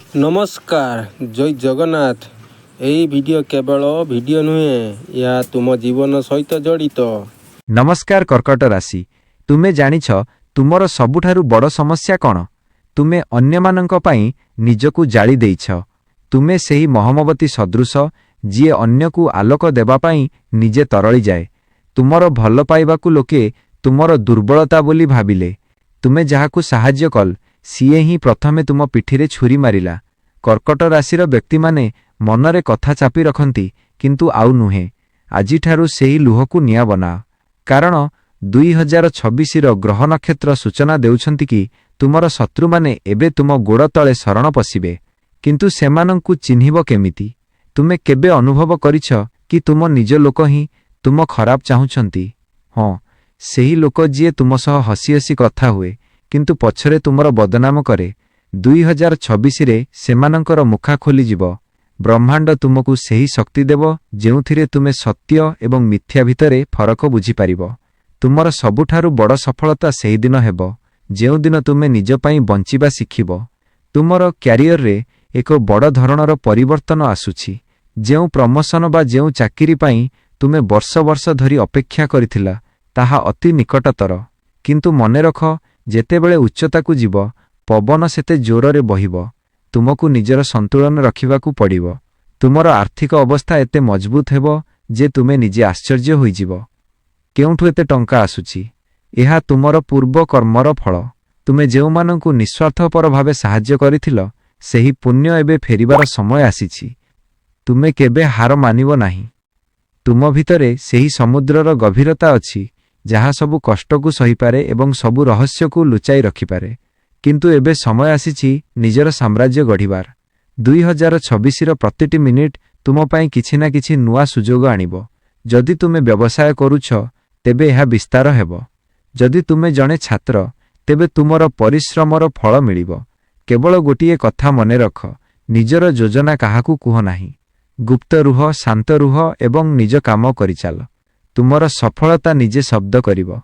नमस्कार जय जगन्नाथ। यही वीडियो केवल वीडियो नुहे या तुम जीवन सहित जड़ित। नमस्कार कर्कट राशि, तुमे जानिछ तुमर सबुठारु बड़ समस्या कौन? तुमे अन्यमानंक पाई निजकु जाली देइछ। तुमे सेही महमवती सदृश जिए अन्यकु आलोक देबा पाई निजे तरली जाए। तुमर भल पाइबाकु लोके तुमर दुर्बलता बोली भाबिले। तुमे जहाकु साहाय्य कल सीए ही प्रथमे तुम पिठिरे छुरी मारिला। कर्कट राशिर व्यक्ति माने मनरे कथा चापी रखंती किंतु आउ नुहे। आजिठारु सेही लुहकु निया बना, कारण 2026 रो ग्रह नक्षत्र सूचना देउछंती कि तुमर शत्रु माने एबे तुम गोड़ तले शरण पसिबे। किंतु सेमानंकु चिन्हिब केमिति? तुमे केबे अनुभव करिछ कि तुम निज लोक ही तुम खराब चाहुछंती? हां, सेही लोक जिए तुम सह हसी हसी कथा हुए किंतु पछरे तुमर बदनाम करे। 2026 रे सेमानंकर मुखा खोली जिवो। ब्रह्मांड तुमको सेही शक्ति देव जेउथिरे तुमे सत्य एवं मिथ्या भितरे फरक बुझी पारिबो। तुमर सबुठारु बड़ सफलता सेही दिन हेबो जेउ दिन तुमे निज पई बंचिबा शिखिबो। तुमर क्यारियर रे एक बड़ धरणर परिवर्तन आसुछि। जेउ प्रमोशन बा जेउ चाकरी पई तुमे वर्ष वर्ष धरी अपेक्षा करिथिला ताहा अति निकटतर। किंतु मने रख, जेतेबेले उच्चताकू जीव पवन सेते जोररे बहिबो। तुमको निजर संतुलन रखिबाकू पड़िबो। तुमर आर्थिक अवस्था एते मजबूत हेबो जे तुमे निजे आश्चर्य होई जीवो। केउठु एते टंका आसुछि? एहा तुमर पूर्व कर्मर फल। तुमे जेउमानंकु निस्वार्थपर भावे साहाय्य करिथिलो सेही पुण्य एबे फेरिबार समय आसीछि। तुमे केबे हार मानिबो नाही। तुम भितरे सेही समुद्रर गभीरता अछि जहा सबु कष्टकू सही पारे एवं सबु रहस्यकू लुचाई रखिपारे। किंतु एबे समय आसीछि निजर साम्राज्य गढ़िबार। 2026 रो प्रतिटी मिनिट तुम पाई किछि ना किछि नुआ सुजोग आनिबो। जदि तुमे व्यवसाय करूछ तेबे एहा विस्तार हेबो। जदि तुमे जणे छात्र तेबे तुमर परिश्रमर फल मिलिबो। केवल गोटिए कथा मने रख, निजर योजना काहाकू कुह नाही। गुप्त रुह, शांत रुह एवं निज काम करि चाल। तुमर सफलता निजे शब्द करिबो।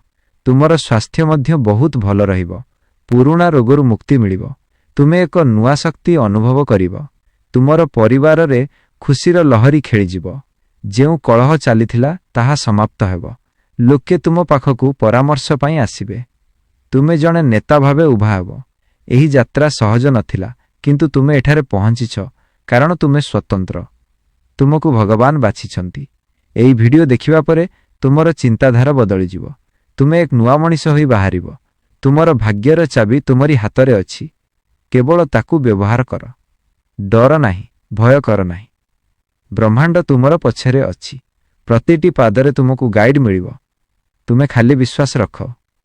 तुमर स्वास्थ्य मध्य बहुत भल रहिबो। पुरुणा रोगरु मुक्ति मिलिबो। तुमे एक नुआ शक्ति अनुभव करिबो। तुमर परिवार रे खुशीर लहरी खेली जिवो। जेउ कलह चालिथिला ताहा समाप्त हेबो। लोके तुम पाखकू परामर्श पाई आसीबे। तुमे जणे नेता भावे उभा हेबो। एही यात्रा सहज नथिला, किंतु तुमे एठारे पहुंचिछ कारण तुमे स्वतंत्र। तुमको भगवान बाछिछंती। एही वीडियो देखिबा परे तुमर चिंताधारा बदली जिवो। तुमे एक नुआ मनिष होई बाहरिबो। तुमर भाग्यर चाबी तुमरी हातरे अछि। केवल ताकू व्यवहार कर। डर नाही, भय कर नाही। ब्रह्मांड तुमर पछरे अछि। प्रतिटी पादरे तुमको गाइड मिलिबो। तुमे खाली विश्वास रख।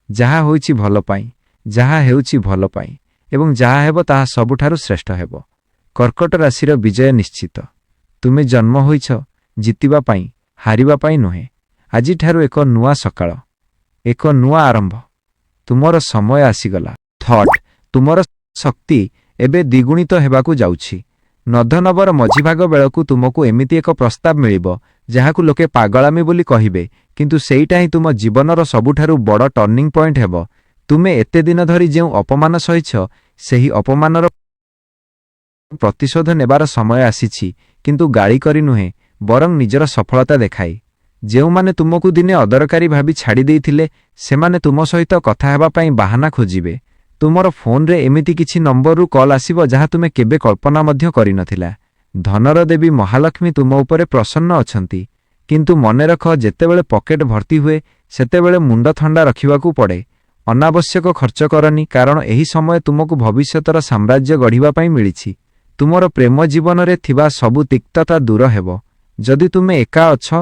जहा होइछि भल पाई, जहा हेउछि भल पाई एवं जहा हेबो ताहा सबुठारु श्रेष्ठ हेबो। कर्कट राशिर विजय निश्चित। तुमे जन्म होइछ जितिबा पाई, हारिबा पाई नुहे। आजिठारु एक नुआ सकाळ, एक नुआ आरंभ। तुमर समय आसीगला। थॉट तुमर शक्ति एबे द्विगुणित हेबाकू जाउछि। नधनबर मझी भाग बेलकू तुमको एमिति एक प्रस्ताव मिलिबो जहाकू लोके पागलामी बोली कहिबे, किंतु सेईटा ही तुम जीवनर सबुठारु बड़ टर्निंग पॉइंट हेबो। तुमे एते दिन धरी जेउ अपमान सहिछ सेही अपमानर प्रतिशोध नेबार समय आसीछि, किंतु गाली करी नुहे बरং निजर सफलता देखाई। जेउ माने तुमको दिने अदरकारी भाबी छाड़ी देइथिले सेमाने तुम सहित कथा हेबा पाई बाहाना खोजिबे। तुमर फोन रे एमिति किछि नंबरु कॉल आसीबो जहा तुमे केबे कल्पना मध्य करि नथिला। धनर देवी महालक्ष्मी तुम उपरे प्रसन्न अछंती, किंतु मने रख जेतेबेले पॉकेट भर्ती हुए सेतेबेले मुंड ठंडा रखिबाकू पड़े। अनावश्यक खर्च करनी, कारण एही समय तुमको भविष्यतर साम्राज्य गढ़िबा पाई मिलिछि। तुमर प्रेम जीवन रे थिबा सबु तिक्तता दूर हेबो। जदि तुमे एका अछ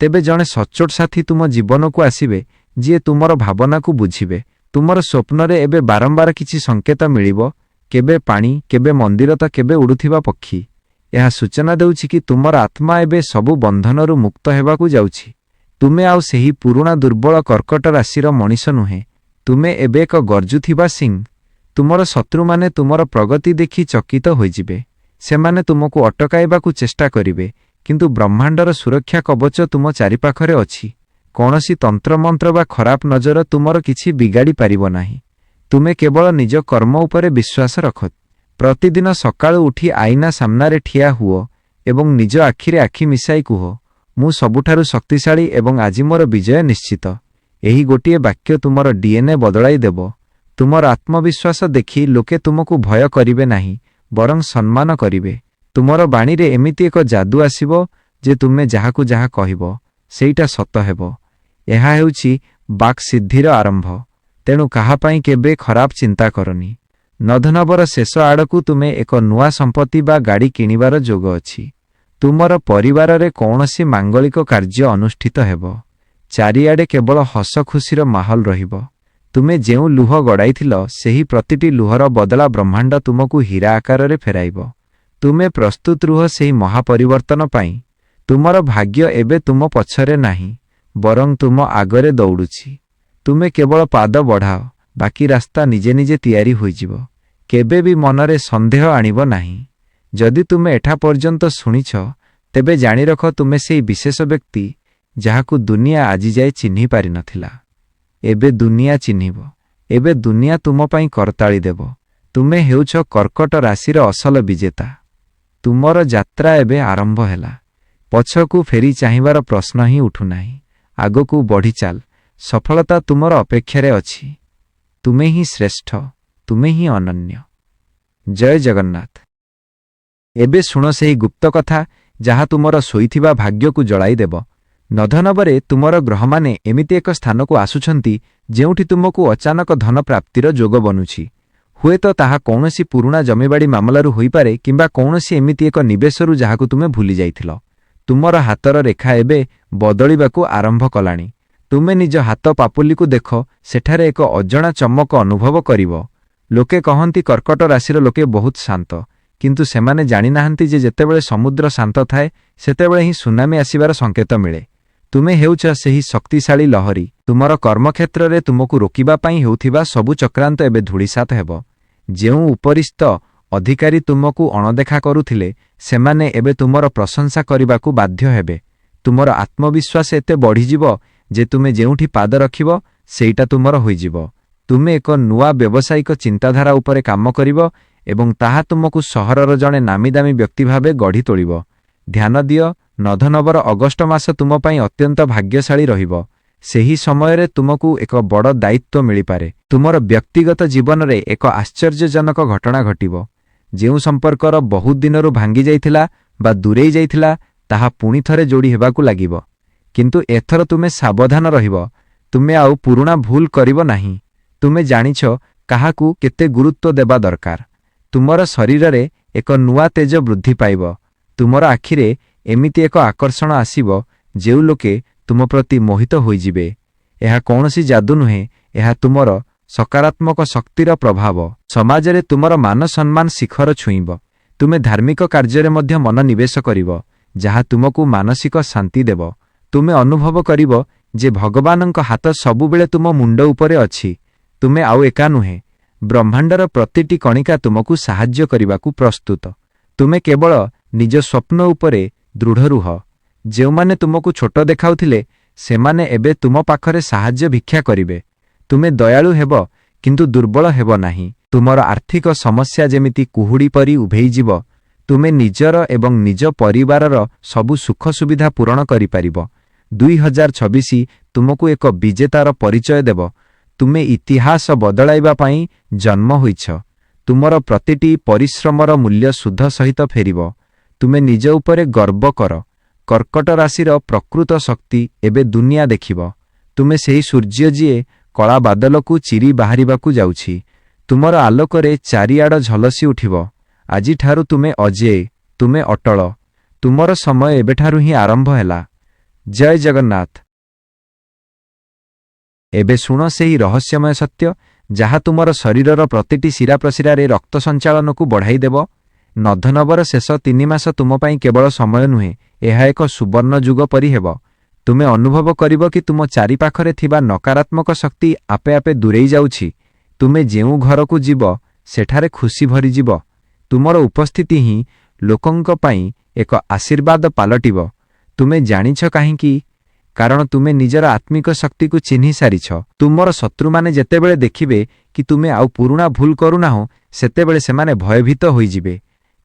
तेबे जणे सचोट साथी तुम जीवन को आसीबे जिए तुमर भावना को बुझिबे। तुमर स्वप्न रे एबे बारंबार किछि संकेत मिलिबो, केबे पानी, केबे मंदिर त केबे उडुथिबा पक्षी। यह सूचना देउछि कि तुमर आत्मा एबे सबु बंधनरु मुक्त हेबाकू जाउछि। तुमे आउ सेही पुरुणा दुर्बल कर्कट राशिर मनिष नुहे। तुमे एबे एक गर्जुथिबा सिंह। तुमर शत्रु माने तुमर प्रगति देखि चकित होइजिबे। सेमाने तुमको अटकाइबाकू चेष्टा करिबे, किंतु ब्रह्मांडर सुरक्षा कवच तुम चारिपाखरे अछि। कौनसी तंत्र मंत्र बा खराब नजर तुमर किछि बिगाड़ी पारिबो नाही। तुमे केवल निज कर्म उपरे विश्वास रख। ପ୍ରତିଦିନ ସକାଳୁ ଉଠି ଆଇନା ସାମ୍ନାରେ ଠିଆ ହୁଅ ଏବଂ ନିଜ ଆଖିରେ ଆଖି ମିଶାଇ କୁହ, ମୁଁ ସବୁଠାରୁ ଶକ୍ତିଶାଳୀ ଏବଂ ଆଜି ମୋର ବିଜୟ ନିଶ୍ଚିତ। ଏହି ଗୋଟିଏ ବାକ୍ୟ ତୁମର DNA ବଦଳାଇ ଦେବ। ତୁମର ଆତ୍ମବିଶ୍ୱାସ ଦେଖି ଲୋକେ ତୁମକୁ ଭୟ କରିବେ ନାହିଁ, ବରଂ ସମ୍ମାନ କରିବେ। ତୁମର ବାଣୀରେ ଏମିତି ଏକ ଯାଦୁ ଆସିବ ଯେ ତୁମେ ଯାହାକୁ ଯାହା କହିବ ସେଇଟା ସତ ହେବ। ଏହା ହେଉଛି ବାକ୍‌ସିଦ୍ଧିର ଆରମ୍ଭ। ତେଣୁ କାହା ପାଇଁ କେବେ ଖରାପ ଚିନ୍ତା କରନି। ନଭେମ୍ବର ଶେଷ ଆଡ଼କୁ ତୁମେ ଏକ ନୂଆ ସମ୍ପତ୍ତି ବା ଗାଡ଼ି କିଣିବାର ଯୋଗ ଅଛି। ତୁମର ପରିବାରରେ କୌଣସି ମାଙ୍ଗଳିକ କାର୍ଯ୍ୟ ଅନୁଷ୍ଠିତ ହେବ। ଚାରିଆଡ଼େ କେବଳ ହସ ଖୁସିର ମାହୋଲ ରହିବ। ତୁମେ ଯେଉଁ ଲୁହ ଗଡ଼ାଇଥିଲ ସେହି ପ୍ରତିଟି ଲୁହର ବଦଳା ବ୍ରହ୍ମାଣ୍ଡ ତୁମକୁ ହୀରା ଆକାରରେ ଫେରାଇବ। ତୁମେ ପ୍ରସ୍ତୁତ ରୁହ ସେହି ମହାପରିବର୍ତ୍ତନ ପାଇଁ। ତୁମର ଭାଗ୍ୟ ଏବେ ତୁମ ପଛରେ ନାହିଁ, ବରଂ ତୁମ ଆଗରେ ଦୌଡ଼ୁଛି। ତୁମେ କେବଳ ପାଦ ବଢ଼ାଅ, ବାକି ରାସ୍ତା ନିଜେ ନିଜେ ତିଆରି ହୋଇଯିବ। କେବେ ବି ମନରେ ସନ୍ଦେହ ଆଣିବ ନାହିଁ। ଯଦି ତୁମେ ଏଠା ପର୍ଯ୍ୟନ୍ତ ଶୁଣିଛ, ତେବେ ଜାଣିରଖ ତୁମେ ସେହି ବିଶେଷ ବ୍ୟକ୍ତି ଯାହାକୁ ଦୁନିଆ ଆଜିଯାଏ ଚିହ୍ନି ପାରିନଥିଲା। ଏବେ ଦୁନିଆ ଚିହ୍ନିବ। ଏବେ ଦୁନିଆ ତୁମ ପାଇଁ କରତାଳି ଦେବ। ତୁମେ ହେଉଛ କର୍କଟ ରାଶିର ଅସଲ ବିଜେତା। ତୁମର ଯାତ୍ରା ଏବେ ଆରମ୍ଭ ହେଲା। ପଛକୁ ଫେରି ଚାହିଁବାର ପ୍ରଶ୍ନ ହିଁ ଉଠୁନାହିଁ। ଆଗକୁ ବଢ଼ିଚାଲ। ସଫଳତା ତୁମର ଅପେକ୍ଷାରେ ଅଛି। ତୁମେ ହିଁ ଶ୍ରେଷ୍ଠ, ତୁମେ ହିଁ ଅନନ୍ୟ। ଜୟ ଜଗନ୍ନାଥ। ଏବେ ଶୁଣ ସେହି ଗୁପ୍ତ କଥା ଯାହା ତୁମର ଶୋଇଥିବା ଭାଗ୍ୟକୁ ଜଳାଇ ଦେବ। ନଭେମ୍ବରରେ ତୁମର ଗ୍ରହମାନେ ଏମିତି ଏକ ସ୍ଥାନକୁ ଆସୁଛନ୍ତି ଯେଉଁଠି ତୁମକୁ ଅଚାନକ ଧନ ପ୍ରାପ୍ତିର ଯୋଗ ବନୁଛି। ହୁଏତ ତାହା କୌଣସି ପୁରୁଣା ଜମିବାଡ଼ି ମାମଲାରୁ ହୋଇପାରେ କିମ୍ବା କୌଣସି ଏମିତି ଏକ ନିବେଶରୁ ଯାହାକୁ ତୁମେ ଭୁଲି ଯାଇଥିଲ। ତୁମର ହାତର ରେଖା ଏବେ ବଦଳିବାକୁ ଆରମ୍ଭ କଲାଣି। ତୁମେ ନିଜ ହାତ ପାପୁଲିକୁ ଦେଖ, ସେଠାରେ ଏକ ଅଜଣା ଚମକ ଅନୁଭବ କରିବ। ଲୋକେ କହନ୍ତି କର୍କଟ ରାଶିର ଲୋକେ ବହୁତ ଶାନ୍ତ, କିନ୍ତୁ ସେମାନେ ଜାଣିନାହାନ୍ତି ଯେ ଯେତେବେଳେ ସମୁଦ୍ର ଶାନ୍ତ ଥାଏ ସେତେବେଳେ ହିଁ ସୁନାମି ଆସିବାର ସଂକେତ ମିଳେ। ତୁମେ ହେଉଛ ସେହି ଶକ୍ତିଶାଳୀ ଲହରୀ। ତୁମର କର୍ମକ୍ଷେତ୍ରରେ ତୁମକୁ ରୋକିବା ପାଇଁ ହେଉଥିବା ସବୁ ଚକ୍ରାନ୍ତ ଏବେ ଧୂଳିସାତ ହେବ। ଯେଉଁ ଉପରିସ୍ଥ ଅଧିକାରୀ ତୁମକୁ ଅଣଦେଖା କରୁଥିଲେ, ସେମାନେ ଏବେ ତୁମର ପ୍ରଶଂସା କରିବାକୁ ବାଧ୍ୟ ହେବେ। ତୁମର ଆତ୍ମବିଶ୍ୱାସ ଏତେ ବଢ଼ିଯିବ ଯେ ତୁମେ ଯେଉଁଠି ପାଦ ରଖିବ ସେଇଟା ତୁମର ହୋଇଯିବ। ତୁମେ ଏକ ନୂଆ ବ୍ୟବସାୟିକ ଚିନ୍ତାଧାରା ଉପରେ କାମ କରିବ ଏବଂ ତାହା ତୁମକୁ ସହରର ଜଣେ ନାମୀଦାମୀ ବ୍ୟକ୍ତି ଭାବେ ଗଢ଼ି ତୋଳିବ। ଧ୍ୟାନ ଦିଅ, ନଭେମ୍ବର ଅଗଷ୍ଟ ମାସ ତୁମ ପାଇଁ ଅତ୍ୟନ୍ତ ଭାଗ୍ୟଶାଳୀ ରହିବ। ସେହି ସମୟରେ ତୁମକୁ ଏକ ବଡ଼ ଦାୟିତ୍ୱ ମିଳିପାରେ। ତୁମର ବ୍ୟକ୍ତିଗତ ଜୀବନରେ ଏକ ଆଶ୍ଚର୍ଯ୍ୟଜନକ ଘଟଣା ଘଟିବ। ଯେଉଁ ସମ୍ପର୍କର ବହୁତ ଦିନରୁ ଭାଙ୍ଗି ଯାଇଥିଲା ବା ଦୂରେଇ ଯାଇଥିଲା, ତାହା ପୁଣି ଥରେ ଯୋଡ଼ି ହେବାକୁ ଲାଗିବ। କିନ୍ତୁ ଏଥର ତୁମେ ସାବଧାନ ରହିବ। ତୁମେ ଆଉ ପୁରୁଣା ଭୁଲ କରିବ ନାହିଁ। ତୁମେ ଜାଣିଛ କାହାକୁ କେତେ ଗୁରୁତ୍ୱ ଦେବା ଦରକାର। ତୁମର ଶରୀରରେ ଏକ ନୂଆ ତେଜ ବୃଦ୍ଧି ପାଇବ। ତୁମର ଆଖିରେ ଏମିତି ଏକ ଆକର୍ଷଣ ଆସିବ ଯେଉଁ ଲୋକେ ତୁମ ପ୍ରତି ମୋହିତ ହୋଇଯିବେ। ଏହା କୌଣସି ଯାଦୁ ନୁହେଁ, ଏହା ତୁମର ସକାରାତ୍ମକ ଶକ୍ତିର ପ୍ରଭାବ। ସମାଜରେ ତୁମର ମାନ ସମ୍ମାନ ଶିଖର ଛୁଇଁବ। ତୁମେ ଧାର୍ମିକ କାର୍ଯ୍ୟରେ ମଧ୍ୟ ମନୋନିବେଶ କରିବ, ଯାହା ତୁମକୁ ମାନସିକ ଶାନ୍ତି ଦେବ। ତୁମେ ଅନୁଭବ କରିବ ଯେ ଭଗବାନଙ୍କ ହାତ ସବୁବେଳେ ତୁମ ମୁଣ୍ଡ ଉପରେ ଅଛି। ତୁମେ ଆଉ ଏକା ନୁହେଁ। ବ୍ରହ୍ମାଣ୍ଡର ପ୍ରତିଟି କଣିକା ତୁମକୁ ସାହାଯ୍ୟ କରିବାକୁ ପ୍ରସ୍ତୁତ। ତୁମେ କେବଳ ନିଜ ସ୍ୱପ୍ନ ଉପରେ ଦୃଢ଼ ରୁହ। ଯେଉଁମାନେ ତୁମକୁ ଛୋଟ ଦେଖାଉଥିଲେ, ସେମାନେ ଏବେ ତୁମ ପାଖରେ ସାହାଯ୍ୟ ଭିକ୍ଷା କରିବେ। ତୁମେ ଦୟାଳୁ ହେବ, କିନ୍ତୁ ଦୁର୍ବଳ ହେବ ନାହିଁ। ତୁମର ଆର୍ଥିକ ସମସ୍ୟା ଯେମିତି କୁହୁଡ଼ି ପରି ଉଭେଇଯିବ। ତୁମେ ନିଜର ଏବଂ ନିଜ ପରିବାରର ସବୁ ସୁଖ ସୁବିଧା ପୂରଣ କରିପାରିବ। 2026 ତୁମକୁ ଏକ ବିଜେତାର ପରିଚୟ ଦେବ। ତୁମେ ଇତିହାସ ବଦଳାଇବା ପାଇଁ ଜନ୍ମ ହୋଇଛ। ତୁମର ପ୍ରତିଟି ପରିଶ୍ରମର ମୂଲ୍ୟ ସୁଧ ସହିତ ଫେରିବ। ତୁମେ ନିଜ ଉପରେ ଗର୍ବ କର। କର୍କଟ ରାଶିର ପ୍ରକୃତ ଶକ୍ତି ଏବେ ଦୁନିଆ ଦେଖିବ। ତୁମେ ସେହି ସୂର୍ଯ୍ୟ ଯିଏ କଳା ବାଦଲକୁ ଚିରି ବାହାରିବାକୁ ଯାଉଛି। ତୁମର ଆଲୋକରେ ଚାରିଆଡ଼ ଝଲସି ଉଠିବ। ଆଜିଠାରୁ ତୁମେ ଅଜେୟ, ତୁମେ ଅଟଳ। ତୁମର ସମୟ ଏବେଠାରୁ ହିଁ ଆରମ୍ଭ ହେଲା। ଜୟ ଜଗନ୍ନାଥ। ଏବେ ଶୁଣ ସେହି ରହସ୍ୟମୟ ସତ୍ୟ ଯାହା ତୁମର ଶରୀରର ପ୍ରତିଟି ଶିରା ପ୍ରଶିରାରେ ରକ୍ତ ସଞ୍ଚାଳନକୁ ବଢ଼ାଇ ଦେବ। ନଭେମ୍ବର ଶେଷ 3 ମାସ ତୁମ ପାଇଁ କେବଳ ସମୟ ନୁହେଁ, ଏହା ଏକ ସୁବର୍ଣ୍ଣ ଯୁଗ ପରି ହେବ। ତୁମେ ଅନୁଭବ କରିବ କି ତୁମ ଚାରିପାଖରେ ଥିବା ନକାରାତ୍ମକ ଶକ୍ତି ଆପେ ଆପେ ଦୂରେଇ ଯାଉଛି। ତୁମେ ଯେଉଁ ଘରକୁ ଯିବ ସେଠାରେ ଖୁସି ଭରିଯିବ। ତୁମର ଉପସ୍ଥିତି ହିଁ ଲୋକଙ୍କ ପାଇଁ ଏକ ଆଶୀର୍ବାଦ ପାଲଟିବ। ତୁମେ ଜାଣିଛ କାହିଁକି? କାରଣ ତୁମେ ନିଜର ଆତ୍ମିକ ଶକ୍ତିକୁ ଚିହ୍ନି ସାରିଛ। ତୁମର ଶତ୍ରୁମାନେ ଯେତେବେଳେ ଦେଖିବେ କି ତୁମେ ଆଉ ପୁରୁଣା ଭୁଲ କରୁନାହଁ, ସେତେବେଳେ ସେମାନେ ଭୟଭୀତ ହୋଇଯିବେ।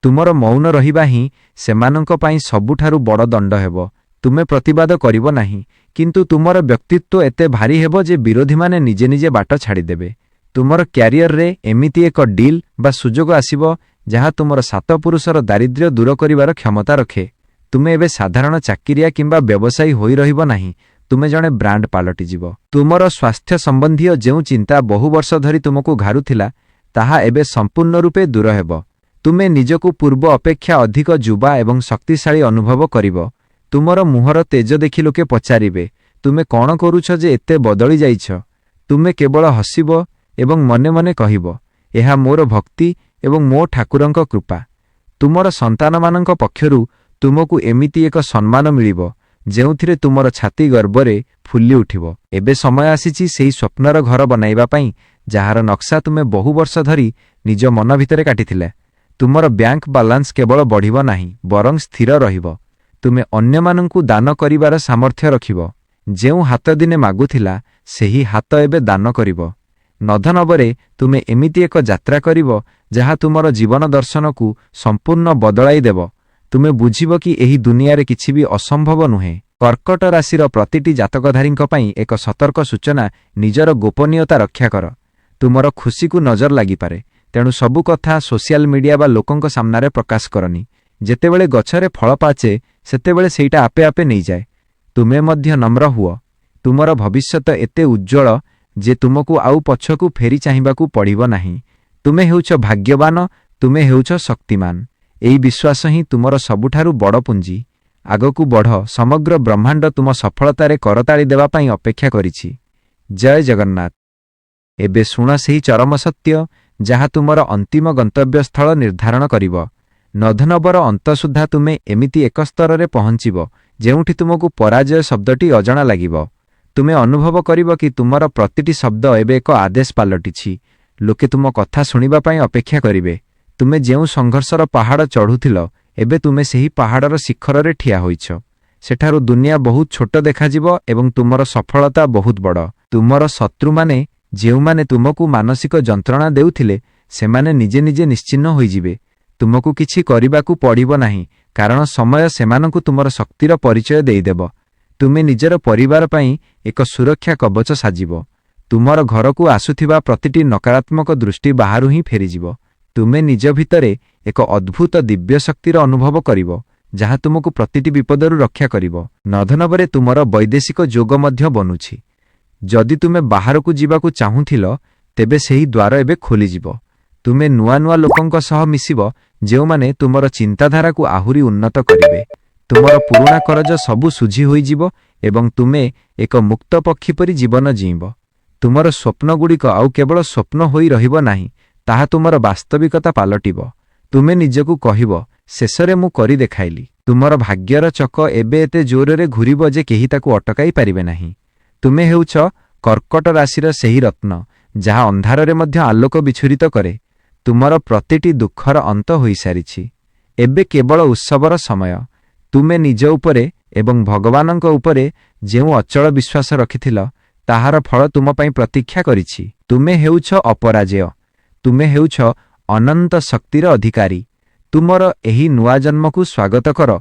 ତୁମର ମୌନ ରହିବା ହିଁ ସେମାନଙ୍କ ପାଇଁ ସବୁଠାରୁ ବଡ଼ ଦଣ୍ଡ ହେବ। ତୁମେ ପ୍ରତିବାଦ କରିବ ନାହିଁ, କିନ୍ତୁ ତୁମର ବ୍ୟକ୍ତିତ୍ୱ ଏତେ ଭାରୀ ହେବ ଯେ ବିରୋଧୀମାନେ ନିଜେ ନିଜେ ବାଟ ଛାଡ଼ିଦେବେ। ତୁମର କ୍ୟାରିୟରରେ ଏମିତି ଏକ ଡିଲ୍ ବା ସୁଯୋଗ ଆସିବ ଯାହା ତୁମର ସାତପୁରୁଷର ଦାରିଦ୍ର୍ୟ ଦୂର କରିବାର କ୍ଷମତା ରଖେ। ତୁମେ ଏବେ ସାଧାରଣ ଚାକିରିଆ କିମ୍ବା ବ୍ୟବସାୟୀ ହୋଇ ରହିବ ନାହିଁ, ତୁମେ ଜଣେ ବ୍ରାଣ୍ଡ ପାଲଟିଯିବ। ତୁମର ସ୍ୱାସ୍ଥ୍ୟ ସମ୍ବନ୍ଧୀୟ ଯେଉଁ ଚିନ୍ତା ବହୁ ବର୍ଷ ଧରି ତୁମକୁ ଘାରୁଥିଲା, ତାହା ଏବେ ସମ୍ପୂର୍ଣ୍ଣ ରୂପେ ଦୂର ହେବ। ତୁମେ ନିଜକୁ ପୂର୍ବ ଅପେକ୍ଷା ଅଧିକ ଯୁବା ଏବଂ ଶକ୍ତିଶାଳୀ ଅନୁଭବ କରିବ। ତୁମର ମୁହଁର ତେଜ ଦେଖି ଲୋକେ ପଚାରିବେ, ତୁମେ କ'ଣ କରୁଛ ଯେ ଏତେ ବଦଳି ଯାଇଛ? ତୁମେ କେବଳ ହସିବ ଏବଂ ମନେ ମନେ କହିବ, ଏହା ମୋର ଭକ୍ତି ଏବଂ ମୋ ଠାକୁରଙ୍କ କୃପା। ତୁମର ସନ୍ତାନମାନଙ୍କ ପକ୍ଷରୁ ତୁମକୁ ଏମିତି ଏକ ସମ୍ମାନ ମିଳିବ ଯେଉଁଥିରେ ତୁମର ଛାତି ଗର୍ବରେ ଫୁଲି ଉଠିବ। ଏବେ ସମୟ ଆସିଛି ସେହି ସ୍ୱପ୍ନର ଘର ବନାଇବା ପାଇଁ ଯାହାର ନକ୍ସା ତୁମେ ବହୁ ବର୍ଷ ଧରି ନିଜ ମନ ଭିତରେ କାଟିଥିଲେ। ତୁମର ବ୍ୟାଙ୍କ ବାଲାନ୍ସ କେବଳ ବଢ଼ିବ ନାହିଁ, ବରଂ ସ୍ଥିର ରହିବ। ତୁମେ ଅନ୍ୟମାନଙ୍କୁ ଦାନ କରିବାର ସାମର୍ଥ୍ୟ ରଖିବ। ଯେଉଁ ହାତ ଦିନେ ମାଗୁଥିଲା, ସେହି ହାତ ଏବେ ଦାନ କରିବ। ନଧନବରେ ତୁମେ ଏମିତି ଏକ ଯାତ୍ରା କରିବ ଯାହା ତୁମର ଜୀବନ ଦର୍ଶନକୁ ସମ୍ପୂର୍ଣ୍ଣ ବଦଳାଇ ଦେବ। ତୁମେ ବୁଝିବ କି ଏହି ଦୁନିଆରେ କିଛି ବି ଅସମ୍ଭବ ନୁହେଁ। କର୍କଟ ରାଶିର ପ୍ରତିଟି ଜାତକଧାରୀଙ୍କ ପାଇଁ ଏକ ସତର୍କ ସୂଚନା, ନିଜର ଗୋପନୀୟତା ରକ୍ଷା କର। ତୁମର ଖୁସିକୁ ନଜର ଲାଗିପାରେ, ତେଣୁ ସବୁ କଥା ସୋସିଆଲ ମିଡିଆ ବା ଲୋକଙ୍କ ସାମ୍ନାରେ ପ୍ରକାଶ କରନି। ଯେତେବେଳେ ଗଛରେ ଫଳ ପାଚେ, ସେତେବେଳେ ସେଇଟା ଆପେ ଆପେ ନେଇଯାଏ। ତୁମେ ମଧ୍ୟ ନମ୍ର ହୁଅ। ତୁମର ଭବିଷ୍ୟତ ଏତେ ଉଜ୍ଜ୍ୱଳ ଯେ ତୁମକୁ ଆଉ ପଛକୁ ଫେରି ଚାହିଁବାକୁ ପଡ଼ିବ ନାହିଁ। ତୁମେ ହେଉଛ ଭାଗ୍ୟବାନ, ତୁମେ ହେଉଛ ଶକ୍ତିମାନ। ଏହି ବିଶ୍ୱାସ ହିଁ ତୁମର ସବୁଠାରୁ ବଡ଼ ପୁଞ୍ଜି। ଆଗକୁ ବଢ଼, ସମଗ୍ର ବ୍ରହ୍ମାଣ୍ଡ ତୁମ ସଫଳତାରେ କରତାଳି ଦେବା ପାଇଁ ଅପେକ୍ଷା କରିଛି। ଜୟ ଜଗନ୍ନାଥ। ଏବେ ଶୁଣ ସେହି ଚରମ ସତ୍ୟ ଯାହା ତୁମର ଅନ୍ତିମ ଗନ୍ତବ୍ୟସ୍ଥଳ ନିର୍ଦ୍ଧାରଣ କରିବ। ନଧନବର ଅନ୍ତ ସୁଦ୍ଧା ତୁମେ ଏମିତି ଏକ ସ୍ତରରେ ପହଞ୍ଚିବ ଯେଉଁଠି ତୁମକୁ ପରାଜୟ ଶବ୍ଦଟି ଅଜଣା ଲାଗିବ। ତୁମେ ଅନୁଭବ କରିବ କି ତୁମର ପ୍ରତିଟି ଶବ୍ଦ ଏବେ ଏକ ଆଦେଶ ପାଲଟିଛି। ଲୋକେ ତୁମ କଥା ଶୁଣିବା ପାଇଁ ଅପେକ୍ଷା କରିବେ। ତୁମେ ଯେଉଁ ସଂଘର୍ଷର ପାହାଡ଼ ଚଢ଼ୁଥିଲ, ଏବେ ତୁମେ ସେହି ପାହାଡ଼ର ଶିଖରରେ ଠିଆ ହୋଇଛ। ସେଠାରୁ ଦୁନିଆ ବହୁତ ଛୋଟ ଦେଖାଯିବ ଏବଂ ତୁମର ସଫଳତା ବହୁତ ବଡ଼। ତୁମର ଶତ୍ରୁମାନେ ଯେଉଁମାନେ ତୁମକୁ ମାନସିକ ଯନ୍ତ୍ରଣା ଦେଉଥିଲେ, ସେମାନେ ନିଜେ ନିଜେ ନିଶ୍ଚିହ୍ନ ହୋଇଯିବେ। ତୁମକୁ କିଛି କରିବାକୁ ପଡ଼ିବ ନାହିଁ, କାରଣ ସମୟ ସେମାନଙ୍କୁ ତୁମର ଶକ୍ତିର ପରିଚୟ ଦେଇଦେବ। ତୁମେ ନିଜର ପରିବାର ପାଇଁ ଏକ ସୁରକ୍ଷା କବଚ ସାଜିବ। ତୁମର ଘରକୁ ଆସୁଥିବା ପ୍ରତିଟି ନକାରାତ୍ମକ ଦୃଷ୍ଟି ବାହାରୁ ହିଁ ଫେରିଯିବ। ତୁମେ ନିଜ ଭିତରେ ଏକ ଅଦ୍ଭୁତ ଦିବ୍ୟ ଶକ୍ତିର ଅନୁଭବ କରିବ, ଯାହା ତୁମକୁ ପ୍ରତିଟି ବିପଦରୁ ରକ୍ଷା କରିବ। ନଧନବରେ ତୁମର ବୈଦେଶିକ ଯୋଗ ମଧ୍ୟ ବନୁଛି। ଯଦି ତୁମେ ବାହାରକୁ ଯିବାକୁ ଚାହୁଁଥିଲ, ତେବେ ସେହି ଦ୍ୱାର ଏବେ ଖୋଲିଯିବ। ତୁମେ ନୂଆ ନୂଆ ଲୋକଙ୍କ ସହ ମିଶିବ ଯେଉଁମାନେ ତୁମର ଚିନ୍ତାଧାରାକୁ ଆହୁରି ଉନ୍ନତ କରିବେ। ତୁମର ପୁରୁଣା କରଜ ସବୁ ଶୁଝି ହୋଇଯିବ ଏବଂ ତୁମେ ଏକ ମୁକ୍ତ ପକ୍ଷୀ ପରି ଜୀବନ ଜୀଇଁବ। ତୁମର ସ୍ୱପ୍ନଗୁଡ଼ିକ ଆଉ କେବଳ ସ୍ୱପ୍ନ ହୋଇ ରହିବ ନାହିଁ, ତାହା ତୁମର ବାସ୍ତବିକତା ପାଲଟିବ। ତୁମେ ନିଜକୁ କହିବ, ଶେଷରେ ମୁଁ କରି ଦେଖାଇଲି। ତୁମର ଭାଗ୍ୟର ଚକ ଏବେ ଏତେ ଜୋରରେ ଘୂରିବ ଯେ କେହି ତାକୁ ଅଟକାଇ ପାରିବେ ନାହିଁ। ତୁମେ ହେଉଛ କର୍କଟ ରାଶିର ସେହି ରତ୍ନ ଯାହା ଅନ୍ଧାରରେ ମଧ୍ୟ ଆଲୋକ ବିଚ୍ଛୁରିତ କରେ। ତୁମର ପ୍ରତିଟି ଦୁଃଖର ଅନ୍ତ ହୋଇସାରିଛି। ଏବେ କେବଳ ଉତ୍ସବର ସମୟ। ତୁମେ ନିଜ ଉପରେ ଏବଂ ଭଗବାନଙ୍କ ଉପରେ ଯେଉଁ ଅଚଳ ବିଶ୍ୱାସ ରଖିଥିଲ, ତାହାର ଫଳ ତୁମ ପାଇଁ ପ୍ରତୀକ୍ଷା କରିଛି। ତୁମେ ହେଉଛ ଅପରାଜେୟ। ତୁମେ ହେଉଛ ଅନନ୍ତ ଶକ୍ତିର ଅଧିକାରୀ। ତୁମର ଏହି ନୂଆ ଜନ୍ମକୁ ସ୍ୱାଗତ କର।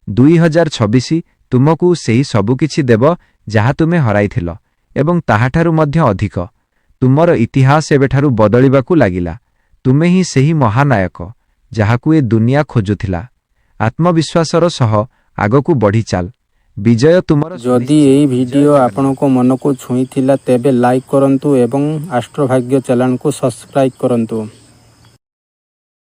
2026 ତୁମକୁ ସେହି ସବୁକିଛି ଦେବ ଯାହା ତୁମେ ହରାଇଥିଲ ଏବଂ ତାହାଠାରୁ ମଧ୍ୟ ଅଧିକ। ତୁମର ଇତିହାସ ଏବେଠାରୁ ବଦଳିବାକୁ ଲାଗିଲା। ତୁମେ ହିଁ ସେହି ମହାନାୟକ ଯାହାକୁ ଏ ଦୁନିଆ ଖୋଜୁଥିଲା। ଆତ୍ମବିଶ୍ୱାସର ସହ ଆଗକୁ ବଢ଼ିଚାଲ। ବିଜୟ ତୁମର। ଯଦି ଏହି ଭିଡ଼ିଓ ଆପଣଙ୍କ ମନକୁ ଛୁଇଁଥିଲା, ତେବେ ଲାଇକ୍ କରନ୍ତୁ ଏବଂ ଆଷ୍ଟ୍ରୋଭାଗ୍ୟ ଚ୍ୟାନେଲକୁ ସବସ୍କ୍ରାଇବ୍ କରନ୍ତୁ।